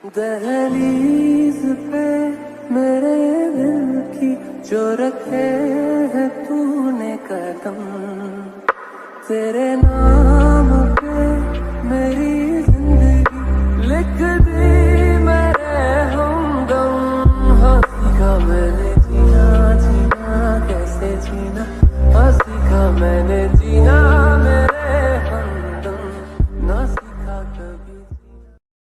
दहलीज पे मेरे दिल की जो रखे है तूने कदम, तेरे नाम पे मेरी जिंदगी लिख